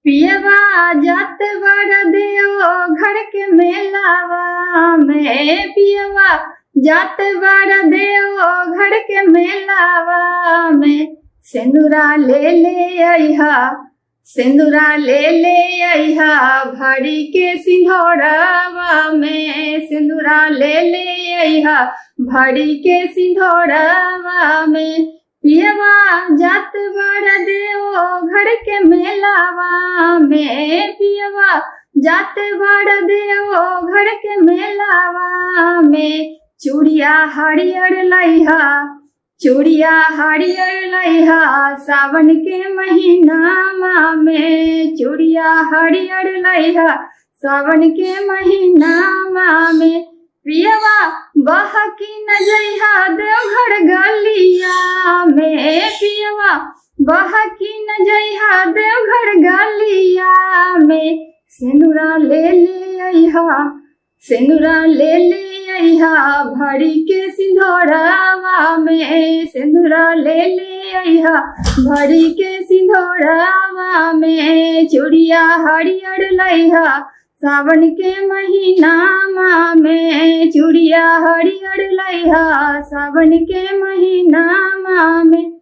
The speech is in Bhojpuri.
पियवा जात बड़ देव घर के मेलावा में। पियवा जात बड़ देव घर के मेलावा में। सिंदूरा ले अइहा, सिंदूरा ले अइहा भरी के सिंधोरवा में। सिंदूरा ले अइहा भरी के सिंधोरवा में। पियवा जात बड़ देव घर के मेलावा में। पियवा जात बड़ देव घर के मेलावा में। चूड़िया हरियर लइहा, चूड़िया हरियर लइहा सावन के महीना में। चूड़िया हरियर लइहा सावन के महीना में। पियवा बहकी न जइहा देवघर गलिया में। पियवा बहकी न जइहा देवघर गलिया में। सिंदूरा ले अइहा, सिंदूरा ले अइहा भरी के सिंधोरवा में। सिंदूरा ले अइहा भरी के सिंधोरवा में। चूड़िया हरियर लइहा सावन के महीना में। चूड़िया हरियर लइहा सावन के महीना में।